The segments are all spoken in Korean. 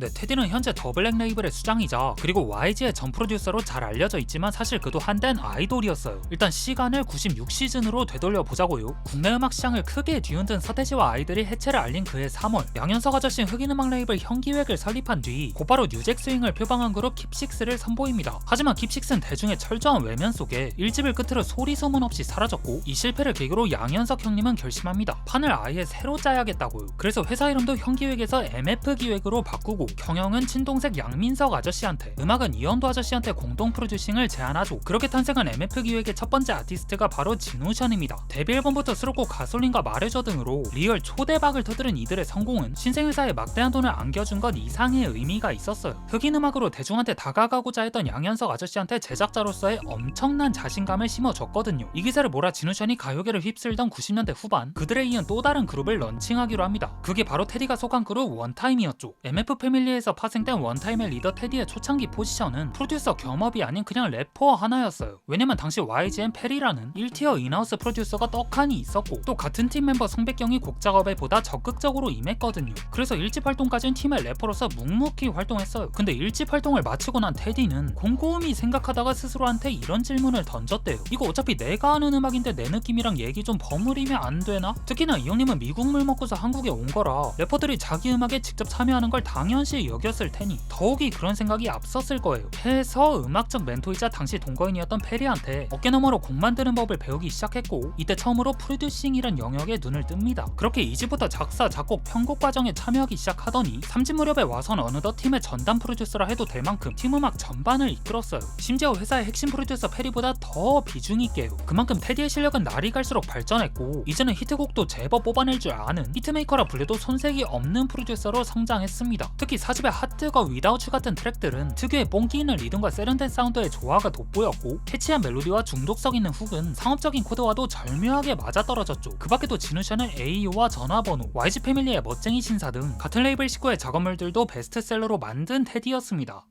네, 테디는 현재 더 블랙 레이블의 수장이자 그리고 YG의 전 프로듀서로 잘 알려져 있지만 사실 그도 한땐 아이돌이었어요. 일단 시간을 96시즌으로 되돌려 보자고요. 국내 음악 시장을 크게 뒤흔든 서태지와 아이들이 해체를 알린 그해 3월, 양현석 아저씨 흑인 음악 레이블 현기획을 설립한 뒤 곧바로 뉴잭 스윙을 표방한 그룹 킵식스를 선보입니다. 하지만 킵식스는 대중의 철저한 외면 속에 1집을 끝으로 소리 소문 없이 사라졌고, 이 실패를 계기로 양현석 형님은 결심합니다. 판을 아예 새로 짜야겠다고요. 그래서 회사 이름도 현기획에서 MF 기획으로 바꾸고 경영은 친동생 양민석 아저씨한테, 음악은 이현도 아저씨한테 공동 프로듀싱을 제안하죠. 그렇게 탄생한 MF 기획의 첫 번째 아티스트가 바로 진우션입니다. 데뷔 앨범부터 수록곡 가솔린과 말해줘 등으로 리얼 초대박을 터뜨린 이들의 성공은 신생회사에 막대한 돈을 안겨준 것 이상의 의미가 있었어요. 흑인 음악으로 대중한테 다가가고자 했던 양현석 아저씨한테 제작자로서의 엄청난 자신감을 심어줬거든요. 이 기세를 몰아 진우션이 가요계를 휩쓸던 90년대 후반, 그들에 이은 또 다른 그룹을 런칭하기로 합니다. 그게 바로 테디가 속한 그룹 원타임이었죠. MF 패밀리에서 파생된 원타임의 리더 테디의 초창기 포지션은 프로듀서 겸업이 아닌 그냥 래퍼 하나였어요. 왜냐면 당시 YG엔 페리라는 1티어 인하우스 프로듀서가 떡하니 있었고, 또 같은 팀 멤버 송백경이 곡 작업에 보다 적극적으로 임했거든요. 그래서 1집 활동까지는 팀의 래퍼로서 묵묵히 활동했어요. 근데 1집 활동을 마치고 난 테디는 곰곰이 생각하다가 스스로한테 이런 질문을 던졌대요. 이거 어차피 내가 하는 음악인데 내 느낌이랑 얘기 좀 버무리면 안 되나? 특히나 이 형님은 미국 물 먹고서 한국에 온 거라 래퍼들이 자기 음악에 직접 참여하는 걸 당연시 여겼을 테니 더욱이 그런 생각이 앞섰을 거예요. 해서 음악적 멘토이자 당시 동거인이었던 페리한테 어깨너머로 곡 만드는 법을 배우기 시작했고, 이때 처음으로 프로듀싱이란 영역에 눈을 뜹니다. 그렇게 2집부터 작사, 작곡, 편곡 과정에 참여하기 시작하더니 3집 무렵에 와선 어느덧 팀의 전담 프로듀서라 해도 될 만큼 팀 음악 전반을 이끌었어요. 심지어 회사의 핵심 프로듀서 페리보다 더 비중 있게요. 그만큼 테디의 실력은 날이 갈수록 발전했고, 이제는 히트곡도 제법 뽑아낼 줄 아는 히트메이커라 불려도 손색이 없는 프로듀서로 성장했습니다. 특히 4집의 핫뜨거 위다우츠 같은 트랙들은 특유의 뽕기 있는 리듬과 세련된 사운드의 조화가 돋보였고, 캐치한 멜로디와 중독성 있는 훅은 상업적인 코드와도 절묘하게 맞아떨어졌죠. 그 밖에도 진우션은 AO와 전화번호, YG 패밀리의 멋쟁이 신사 등 같은 레이블 식구의 작업물들도 베스트셀러로 만든 테디였습니다.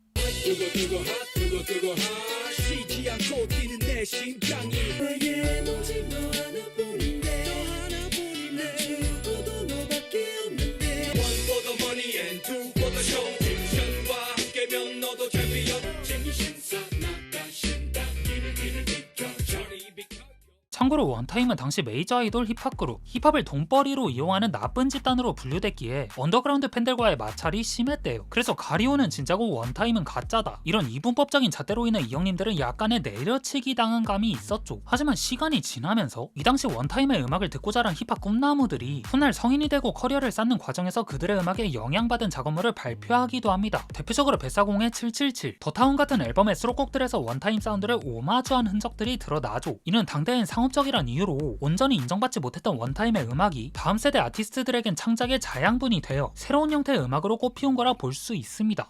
참고로 원타임은 당시 메이저 아이돌 힙합 그룹, 힙합을 돈벌이로 이용하는 나쁜 집단으로 분류됐기에 언더그라운드 팬들과의 마찰이 심했대요. 그래서 가리오는 진짜고 원타임은 가짜다, 이런 이분법적인 잣대로 인해 이 형님들은 약간의 내려치기 당한 감이 있었죠. 하지만 시간이 지나면서 이 당시 원타임의 음악을 듣고 자란 힙합 꿈나무들이 훗날 성인이 되고 커리어를 쌓는 과정에서 그들의 음악에 영향받은 작업물을 발표하기도 합니다. 대표적으로 뱃사공의 777, 더타운 같은 앨범의 수록곡들에서 원타임 사운드를 오마주한 흔적들이 드러나죠. 이는 당대엔 상업적이란 이유로 온전히 인정받지 못했던 원타임의 음악이 다음 세대 아티스트들에겐 창작의 자양분이 되어 새로운 형태의 음악으로 꽃피운 거라 볼 수 있습니다.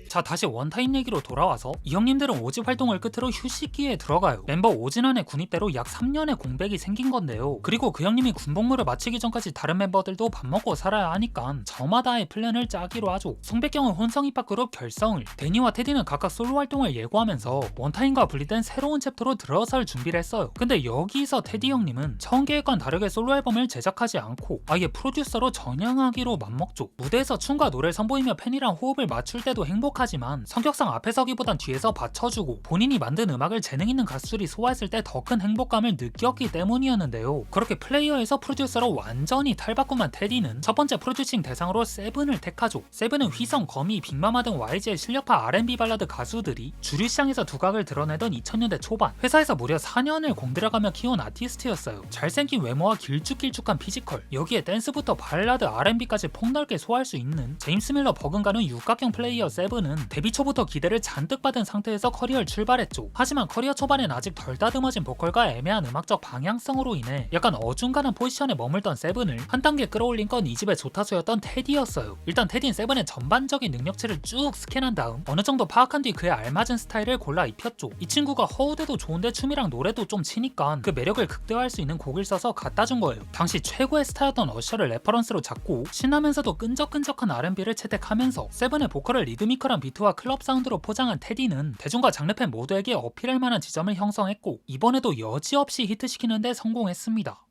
자, 다시 원타임 얘기로 돌아와서 이 형님들은 5집 활동을 끝으로 휴식기에 들어가요. 멤버 오진환의 군입대로 약 3년의 공백이 생긴 건데요. 그리고 그 형님이 군복무를 마치기 전까지 다른 멤버들도 밥 먹고 살아야 하니까 저마다의 플랜을 짜기로 하죠. 송백경은 혼성 힙합 그룹 결성을, 데니와 테디는 각각 솔로 활동을 예고하면서 원타임과 분리된 새로운 챕터로 들어설 준비를 했어요. 근데 여기서 테디 형님은 처음 계획과는 다르게 솔로 앨범을 제작하지 않고 아예 프로듀서로 전향하기로 맘먹죠. 무대에서 춤과 노래를 선보이며 팬이랑 호흡을 맞출 때도 행복하지만 성격상 앞에 서기보단 뒤에서 받쳐주고, 본인이 만든 음악을 재능 있는 가수들이 소화했을 때 더 큰 행복감을 느꼈기 때문이었는데요. 그렇게 플레이어에서 프로듀서로 완전히 탈바꿈한 테디는 첫 번째 프로듀싱 대상으로 세븐을 택하죠. 세븐은 휘성, 거미, 빅마마 등 YG의 실력파 R&B 발라드 가수들이 주류 시장에서 두각을 드러내던 2000년대 초반, 회사에서 무려 4년을 공들여가며 키운 아티스트였어요. 잘생긴 외모와 길쭉길쭉한 피지컬, 여기에 댄스부터 발라드, R&B까지 폭넓게 소화할 수 있는 제임스 밀러 버금가는 육각형 플레이어 세븐은 데뷔 초부터 기대를 잔뜩 받은 상태에서 커리어를 출발했죠. 하지만 커리어 초반엔 아직 덜 다듬어진 보컬과 애매한 음악적 방향성으로 인해 약간 어중간한 포지션에 머물던 세븐을 한 단계 끌어올린 건 이 집의 조타수였던 테디였어요. 일단 테디는 세븐의 전반적인 능력치를 쭉 스캔한 다음 어느 정도 파악한 뒤 그에 알맞은 스타일을 골라 입혔죠. 이 친구가 허우대도 좋은데 춤이랑 노래도 좀 치니까 그 매력을 극대화할 수 있는 곡을 써서 갖다 준 거예요. 당시 최고의 스타였던 어셔를 레퍼런스로 잡고 신나면서도 끈적끈적한 R&B를 채택하면서 세븐의 보컬을 리드미컬한 비트와 클럽 사운드로 포장한 테디는 대중과 장르팬 모두에게 어필할 만한 지점을 형성했고 이번에도 여지없이 히트시키는 데 성공했습니다.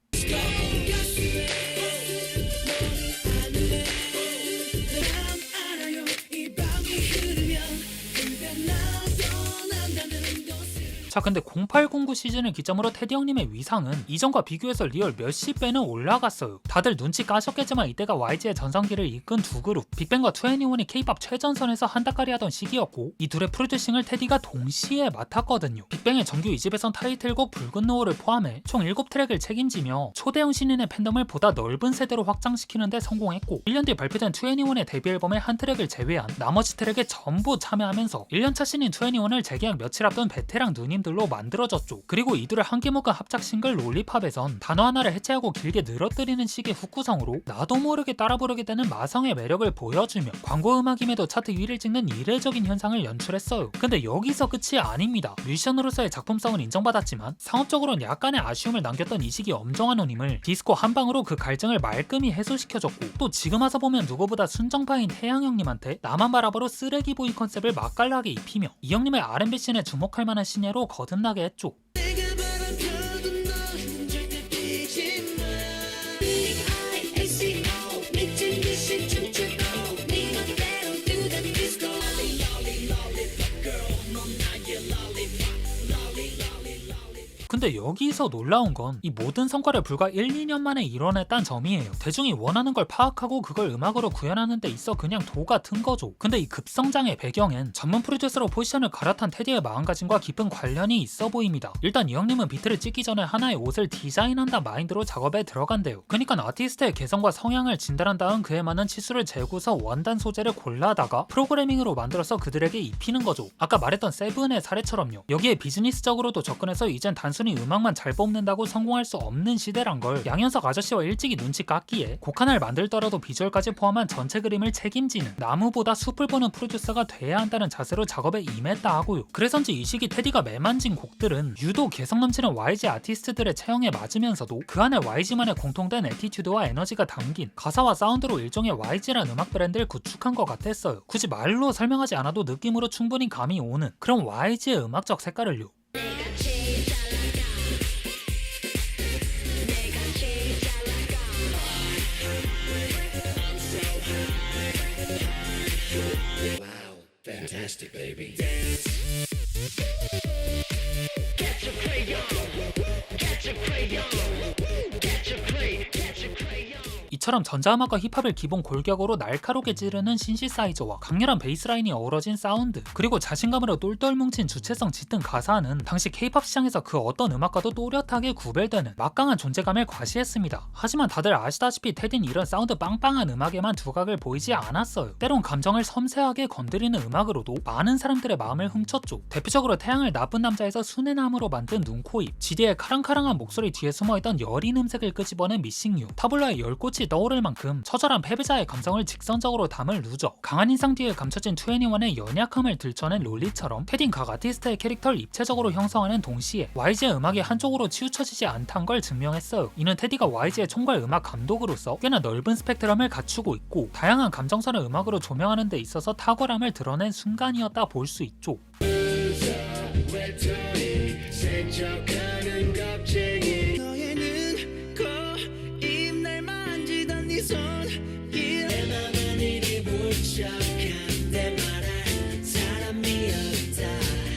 자, 근데 0809 시즌을 기점으로 테디 형님의 위상은 이전과 비교해서 리얼 몇십 배는 올라갔어요. 다들 눈치 까셨겠지만 이때가 YG의 전성기를 이끈 두 그룹 빅뱅과 2NE1이 K-POP 최전선에서 한다까리 하던 시기였고 이 둘의 프로듀싱을 테디가 동시에 맡았거든요. 빅뱅의 정규 2집에선 타이틀곡 붉은 노을을 포함해 총 7트랙을 책임지며 초대형 신인의 팬덤을 보다 넓은 세대로 확장시키는 데 성공했고 1년 뒤에 발표된 2NE1의 데뷔 앨범의 한 트랙을 제외한 나머지 트랙에 전부 참여하면서 1년차 신인 2NE1을 재계약 며칠 앞둔 베테랑 누님 들로 만들어졌죠. 그리고 이들의 한개 묶은 합작 싱글 롤리팝에선 단어 하나를 해체하고 길게 늘어뜨리는 식의 훅 구성으로 나도 모르게 따라 부르게 되는 마성의 매력을 보여주며 광고 음악임에도 차트 1위를 찍는 이례적인 현상을 연출했어요. 근데 여기서 끝이 아닙니다. 뮤지션으로서의 작품성은 인정받았지만 상업적으로는 약간의 아쉬움을 남겼던 이 시기 엄정한 누님을 디스코 한 방으로 그 갈증을 말끔히 해소시켜줬고 또 지금 와서 보면 누구보다 순정파인 태양 형님한테 나만 바라보로 쓰레기 보이 컨셉을 맛깔나게 입히며 이 형님의 R&B 씬에 주목할 만한 신예로 거듭나게 했죠. 근데 여기서 놀라운 건 이 모든 성과를 불과 1, 2년 만에 이뤄냈다는 점이에요. 대중이 원하는 걸 파악하고 그걸 음악으로 구현하는 데 있어 그냥 도가 튼 거죠. 근데 이 급성장의 배경엔 전문 프로듀서로 포지션을 갈아탄 테디의 마음가짐과 깊은 관련이 있어 보입니다. 일단 이 형님은 비트를 찍기 전에 하나의 옷을 디자인한다 마인드로 작업에 들어간대요. 그러니까 아티스트의 개성과 성향을 진단한 다음 그에 맞는 치수를 재고서 원단 소재를 골라다가 프로그래밍으로 만들어서 그들에게 입히는 거죠. 아까 말했던 세븐의 사례처럼요. 여기에 비즈니스적으로도 접근해서 이젠 단순히 음악만 잘 뽑는다고 성공할 수 없는 시대란 걸 양현석 아저씨와 일찍이 눈치 깠기에 곡 하나를 만들더라도 비주얼까지 포함한 전체 그림을 책임지는 나무보다 숲을 보는 프로듀서가 돼야 한다는 자세로 작업에 임했다 하고요. 그래서인지 이 시기 테디가 매만진 곡들은 유독 개성 넘치는 YG 아티스트들의 체형에 맞으면서도 그 안에 YG만의 공통된 애티튜드와 에너지가 담긴 가사와 사운드로 일종의 YG란 음악 브랜드를 구축한 것 같았어요. 굳이 말로 설명하지 않아도 느낌으로 충분히 감이 오는 그런 YG의 음악적 색깔을요. Fantastic, baby. 이처럼 전자음악과 힙합을 기본 골격으로 날카롭게 찌르는 신시사이저와 강렬한 베이스라인이 어우러진 사운드 그리고 자신감으로 똘똘 뭉친 주체성 짙은 가사는 당시 K-POP 시장에서 그 어떤 음악과도 또렷하게 구별되는 막강한 존재감을 과시했습니다. 하지만 다들 아시다시피 테디는 이런 사운드 빵빵한 음악에만 두각을 보이지 않았어요. 때론 감정을 섬세하게 건드리는 음악으로도 많은 사람들의 마음을 훔쳤죠. 대표적으로 태양을 나쁜 남자에서 순애나무로 만든 눈, 코, 입 GD의 카랑카랑한 목소리 뒤에 숨어있던 여린 음색을 끄집어낸 미싱유 타블라의 열꽃이 떠오를 만큼 처절한 패배자의 감성을 직선적으로 담을 누적 강한 인상 뒤에 감춰진 2NE1의 연약함을 들춰낸 롤리처럼 테딘 각 아티스트의 캐릭터를 입체적으로 형성하는 동시에 YG의 음악이 한쪽으로 치우쳐지지 않단 걸 증명했어요. 이는 테디가 YG의 총괄 음악 감독으로서 꽤나 넓은 스펙트럼을 갖추고 있고 다양한 감정선을 음악으로 조명하는 데 있어서 탁월함을 드러낸 순간이었다 볼 수 있죠.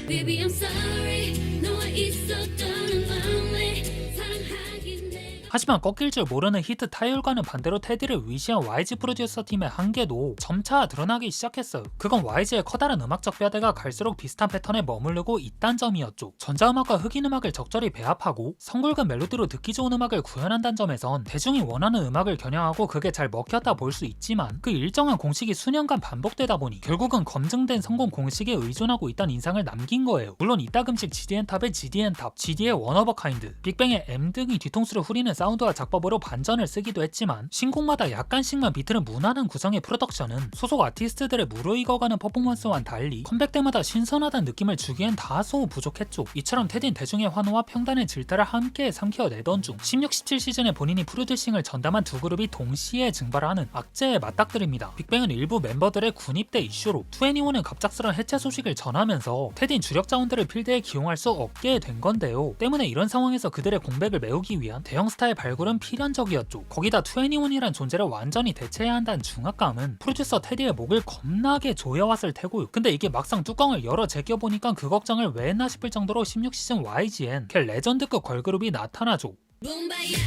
Baby, I'm sorry. 너와 있었던 마음에 사랑하긴 해. 하지만 꺾일 줄 모르는 히트 타율과는 반대로 테디를 위시한 YG 프로듀서 팀의 한계도 점차 드러나기 시작했어요. 그건 YG의 커다란 음악적 뼈대가 갈수록 비슷한 패턴에 머무르고 있단 점이었죠. 전자음악과 흑인음악을 적절히 배합하고 성굵은 멜로디로 듣기 좋은 음악을 구현한다는 점에선 대중이 원하는 음악을 겨냥하고 그게 잘 먹혔다 볼 수 있지만 그 일정한 공식이 수년간 반복되다 보니 결국은 검증된 성공 공식에 의존하고 있다는 인상을 남긴 거예요. 물론 이따금씩 GDN탑의 GDN탑, GD의 원어버카인드, 빅뱅의 M 등이 뒤통수를 후리는 사운드와 작법으로 반전을 쓰기도 했지만 신곡마다 약간씩만 비틀은 무난한 구성의 프로덕션은 소속 아티스트들의 무르익어가는 퍼포먼스와는 달리 컴백 때마다 신선하다는 느낌을 주기엔 다소 부족했죠. 이처럼 테디는 대중의 환호와 평단의 질타를 함께 삼켜내던 중 16, 17시즌에 본인이 프로듀싱을 전담한 두 그룹이 동시에 증발하는 악재에 맞닥뜨립니다. 빅뱅은 일부 멤버들의 군입대 이슈로 2NE1은 갑작스런 해체 소식을 전하면서 테디는 주력 자원들을 필드에 기용할 수 없게 된 건데요. 때문에 이런 상황에서 그들의 공백을 메우기 위한 대형 스타의 발굴은 필연적이었죠. 거기다 2NE1이란 존재를 완전히 대체해야 한다는 중압감은 프로듀서 테디의 목을 겁나게 조여왔을 테고요. 근데 이게 막상 뚜껑을 열어 제껴보니까 그 걱정을 왜 했나 싶을 정도로 16시즌 YG엔 걔 레전드급 걸그룹이 나타나죠. 붐바야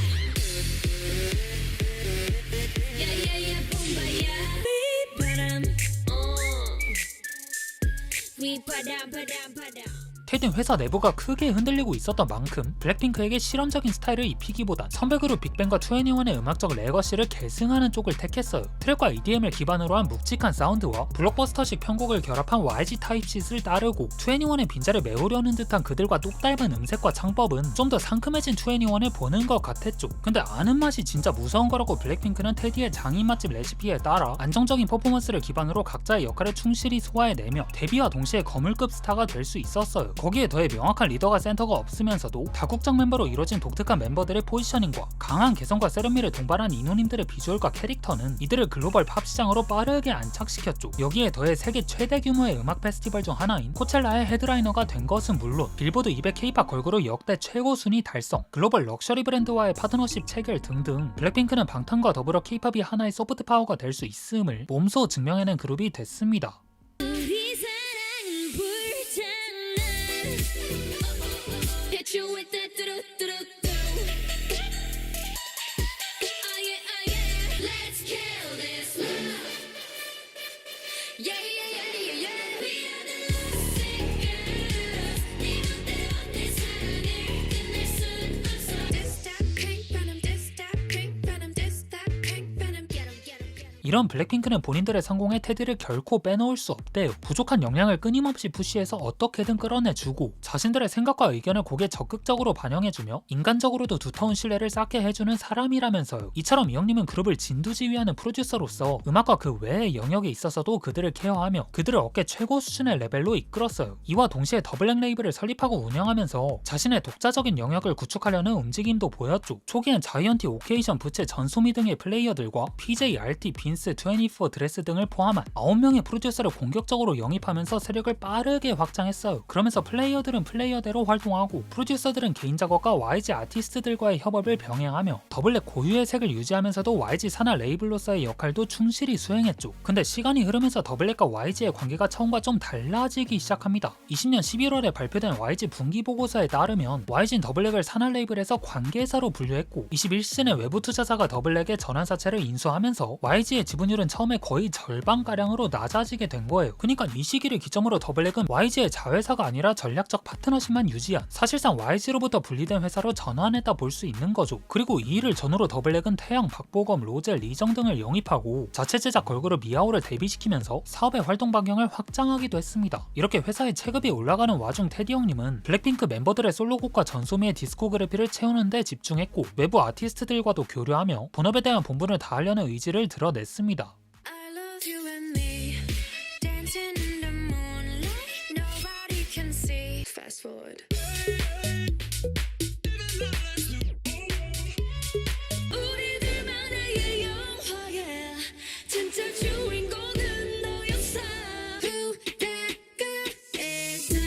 야야야 붐바야 휘바람 휘바람 바람 바람 테디는 회사 내부가 크게 흔들리고 있었던 만큼 블랙핑크에게 실험적인 스타일을 입히기보단 선배그룹 빅뱅과 2NE1의 음악적 레거시를 계승하는 쪽을 택했어요. 트랙과 EDM을 기반으로 한 묵직한 사운드와 블록버스터식 편곡을 결합한 YG 타입시트를 따르고 2NE1의 빈자를 메우려는 듯한 그들과 똑닮은 음색과 창법은 좀 더 상큼해진 2NE1을 보는 것 같았죠. 근데 아는 맛이 진짜 무서운 거라고 블랙핑크는 테디의 장인 맛집 레시피에 따라 안정적인 퍼포먼스를 기반으로 각자의 역할을 충실히 소화해내며 데뷔와 동시에 거물급 스타가 될 수 있었어요. 거기에 더해 명확한 리더가 센터가 없으면서도 다국적 멤버로 이루어진 독특한 멤버들의 포지셔닝과 강한 개성과 세련미를 동반한 이누님들의 비주얼과 캐릭터는 이들을 글로벌 팝 시장으로 빠르게 안착시켰죠. 여기에 더해 세계 최대 규모의 음악 페스티벌 중 하나인 코첼라의 헤드라이너가 된 것은 물론 빌보드 200 K-팝 걸그룹 역대 최고 순위 달성, 글로벌 럭셔리 브랜드와의 파트너십 체결 등등 블랙핑크는 방탄과 더불어 K-팝이 하나의 소프트 파워가 될 수 있음을 몸소 증명해낸 그룹이 됐습니다. 우리 사랑은 불장난 Hit you with that 뚜루뚜루뚜 Oh yeah, oh yeah Let's kill this love Yeah, yeah, yeah, yeah, yeah We are the lovesick girls 네 맘대로 내 사랑을 끝낼 순 없어 This stop, crank, venom This stop, crank, venom This stop, crank, venom Get 'em, get 'em, get 'em 이런 블랙핑크는 본인들의 성공에 테디를 결코 빼놓을 수 없대요. 부족한 역량을 끊임없이 푸시해서 어떻게든 끌어내주고 자신들의 생각과 의견을 곡에 적극적으로 반영해주며 인간적으로도 두터운 신뢰를 쌓게 해주는 사람이라면서요. 이처럼 이 형님은 그룹을 진두지휘하는 프로듀서로서 음악과 그 외의 영역에 있어서도 그들을 케어하며 그들을 업계 최고 수준의 레벨로 이끌었어요. 이와 동시에 더블랙 레이블을 설립하고 운영하면서 자신의 독자적인 영역을 구축하려는 움직임도 보였죠. 초기엔 자이언티, 오케이션, 부채, 전소미 등의 플레이어들과 PJ, RT, 빈스, 24 드레스 등을 포함한 9명의 프로듀서를 공격적으로 영입하면서 세력을 빠르게 확장했어요. 그러면서 플레이어들은 플레이어대로 활동하고 프로듀서들은 개인 작업과 YG 아티스트들과의 협업을 병행하며 더블랙 고유의 색을 유지하면서도 YG 산하 레이블로서의 역할도 충실히 수행했죠. 근데 시간이 흐르면서 더블랙과 YG의 관계가 처음과 좀 달라지기 시작합니다. 20년 11월에 발표된 YG 분기 보고서에 따르면 YG는 더블랙을 산하 레이블에서 관계사로 분류했고 21시즌에 외부 투자자가 더블랙의 전환사채를 인수하면서 YG의 지분율은 처음에 거의 절반가량으로 낮아지게 된 거예요. 그러니까 이 시기를 기점으로 더블랙은 YG의 자회사가 아니라 전략적 파트너십만 유지한 사실상 YG로부터 분리된 회사로 전환했다 볼 수 있는 거죠. 그리고 이 일을 전후로 더블랙은 태양, 박보검, 로제, 리정 등을 영입하고 자체 제작 걸그룹 미아오를 데뷔시키면서 사업의 활동 반경을 확장하기도 했습니다. 이렇게 회사의 체급이 올라가는 와중 테디 형님은 블랙핑크 멤버들의 솔로곡과 전소미의 디스코그래피를 채우는 데 집중했고 외부 아티스트들과도 교류하며 본업에 대한 본분을 다하려는 의지를 드러냈습니다. I love you and me dancing in the moonlight nobody can see fast forward 우리들만의 영화야 진짜 주인공은 너였어 Who that girl is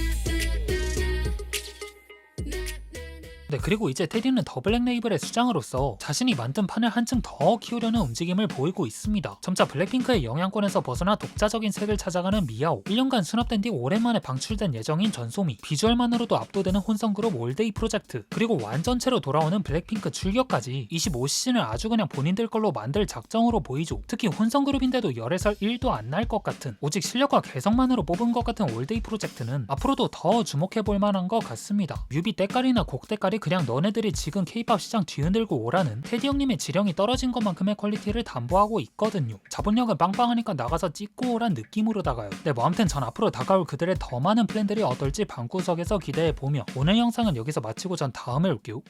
네, 그리고 이제 테디는 더블랙 레이블의 수장으로서 자신이 만든 판을 한층 더 키우려는 움직임을 보이고 있습니다. 점차 블랙핑크의 영향권에서 벗어나 독자적인 색을 찾아가는 미아오, 1년간 수납된 뒤 오랜만에 방출된 예정인 전소미, 비주얼만으로도 압도되는 혼성그룹 올데이 프로젝트, 그리고 완전체로 돌아오는 블랙핑크 출격까지 25시즌을 아주 그냥 본인들 걸로 만들 작정으로 보이죠. 특히 혼성그룹인데도 열애설 1도 안 날 것 같은 오직 실력과 개성만으로 뽑은 것 같은 올데이 프로젝트는 앞으로도 더 주목해볼 만한 것 같습니다. 뮤비 때깔이나 곡 때깔이 그냥 너네들이 지금 K-팝 시장 뒤흔들고 오라는 테디 형님의 지령이 떨어진 것만큼의 퀄리티를 담보하고 있거든요. 자본력은 빵빵하니까 나가서 찍고 오란 느낌으로다가요. 네, 뭐 아무튼 전 앞으로 다가올 그들의 더 많은 플랜들이 어떨지 방구석에서 기대해보며 오늘 영상은 여기서 마치고 전 다음에 올게요.